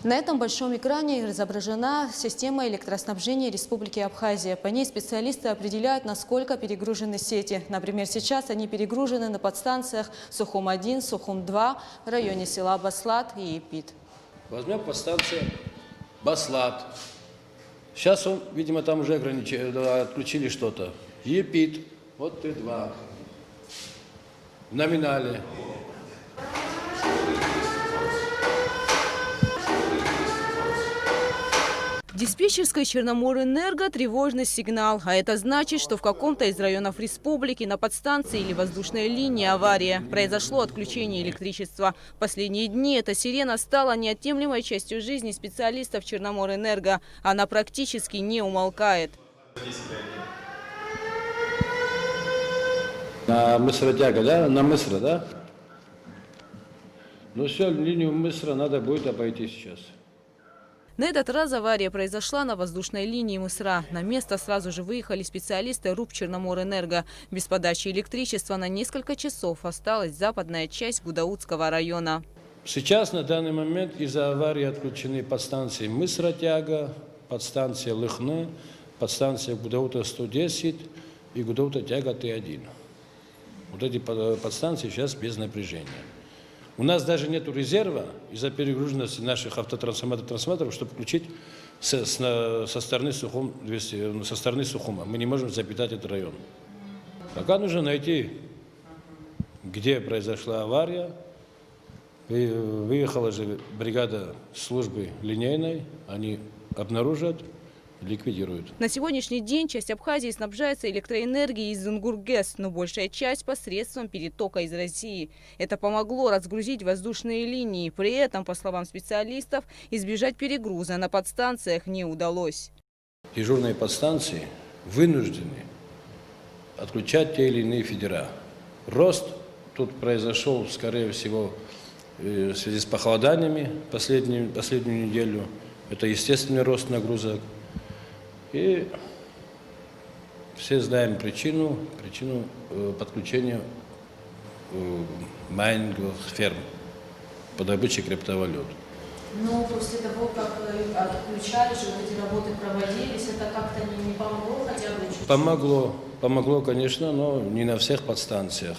На этом большом экране изображена система электроснабжения Республики Абхазия. По ней специалисты определяют, насколько перегружены сети. Например, сейчас они перегружены на подстанциях Сухум-1, Сухум-2 в районе села Баслат и Епит. Возьмем подстанцию Баслат. Сейчас, видимо, там уже отключили что-то. Епит, вот Т2. В номинале. В диспетчерской Черноморэнерго тревожный сигнал. А это значит, что в каком-то из районов республики на подстанции или воздушной линии авария. Произошло отключение электричества. В последние дни эта сирена стала неотъемлемой частью жизни специалистов Черноморэнерго. Она практически не умолкает. На Мысра-Тяга, да? На Мысра, да? Ну все, линию Мысра надо будет обойти сейчас. На этот раз авария произошла на воздушной линии Мысра. На место сразу же выехали специалисты РУП Черноморэнерго. Без подачи электричества на несколько часов осталась западная часть Гудаутского района. Сейчас, на данный момент, из-за аварии отключены подстанции Мысра-Тяга, подстанция Лыхны, подстанция Гудаута-110 и Гудаута-Тяга Т1. Вот эти подстанции сейчас без напряжения. У нас даже нет резерва из-за перегруженности наших автотрансформаторов, чтобы включить со стороны Сухума. Мы не можем запитать этот район. Пока нужно найти, где произошла авария. Выехала же бригада службы линейной, они обнаружат, ликвидируют. На сегодняшний день часть Абхазии снабжается электроэнергией из Унгургэс, но большая часть посредством перетока из России. Это помогло разгрузить воздушные линии. При этом, по словам специалистов, избежать перегруза на подстанциях не удалось. Дежурные подстанции вынуждены отключать те или иные фидера. Рост тут произошел, скорее всего, в связи с похолоданиями последнюю неделю. Это естественный рост нагрузок. И все знаем причину подключения майнинговых ферм по добыче криптовалют. Но после того, как отключали, что эти работы проводились, это как-то не помогло хотя бы чуть-чуть? Помогло, конечно, но не на всех подстанциях.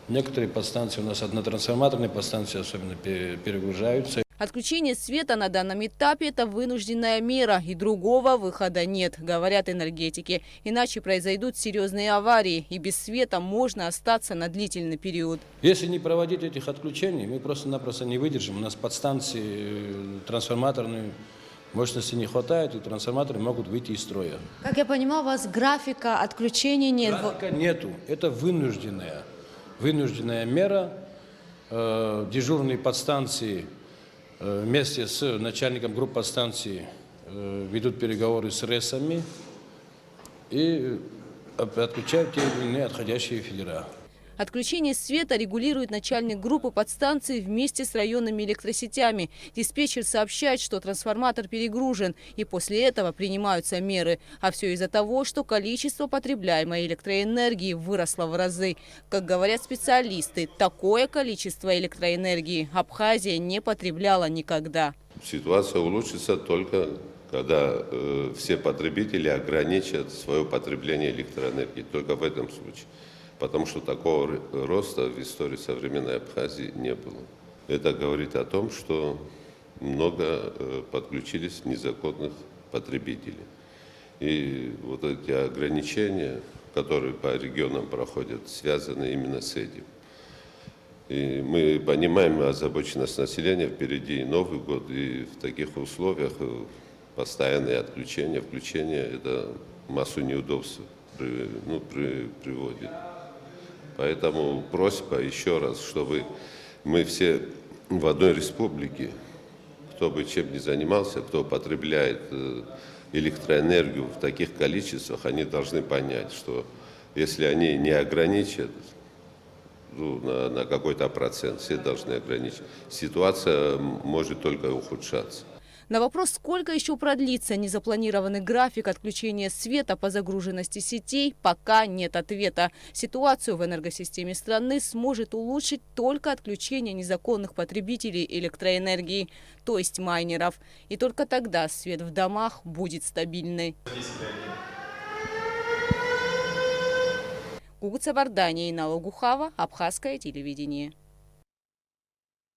Некоторые подстанции, у нас однотрансформаторные подстанции особенно перегружаются. Отключение света на данном этапе – это вынужденная мера, и другого выхода нет, говорят энергетики. Иначе произойдут серьезные аварии, и без света можно остаться на длительный период. Если не проводить этих отключений, мы просто-напросто не выдержим. У нас подстанции трансформаторные мощности не хватает, и трансформаторы могут выйти из строя. Как я понимаю, у вас графика отключения нет? Графика нету. Это вынужденная мера. Дежурные подстанции вместе с начальником группы подстанции ведут переговоры с РЭСами и отключают те или иные отходящие фидера. Отключение света регулирует начальник группы подстанции вместе с районными электросетями. Диспетчер сообщает, что трансформатор перегружен, и после этого принимаются меры. А все из-за того, что количество потребляемой электроэнергии выросло в разы. Как говорят специалисты, такое количество электроэнергии Абхазия не потребляла никогда. Ситуация улучшится только когда все потребители ограничат свое потребление электроэнергии. Только в этом случае. Потому что такого роста в истории современной Абхазии не было. Это говорит о том, что много подключились незаконных потребителей. И вот эти ограничения, которые по регионам проходят, связаны именно с этим. И мы понимаем озабоченность населения, впереди Новый год, и в таких условиях постоянное отключение, включение, это массу неудобств приводит. Поэтому просьба еще раз, чтобы мы все в одной республике, кто бы чем ни занимался, кто потребляет электроэнергию в таких количествах, они должны понять, что если они не ограничат на какой-то процент, все должны ограничить, ситуация может только ухудшаться. На вопрос, сколько еще продлится незапланированный график отключения света по загруженности сетей, пока нет ответа. Ситуацию в энергосистеме страны сможет улучшить только отключение незаконных потребителей электроэнергии, то есть майнеров. И только тогда свет в домах будет стабильный. Гугуца Вардания, Инала Гухава, Абхазское телевидение.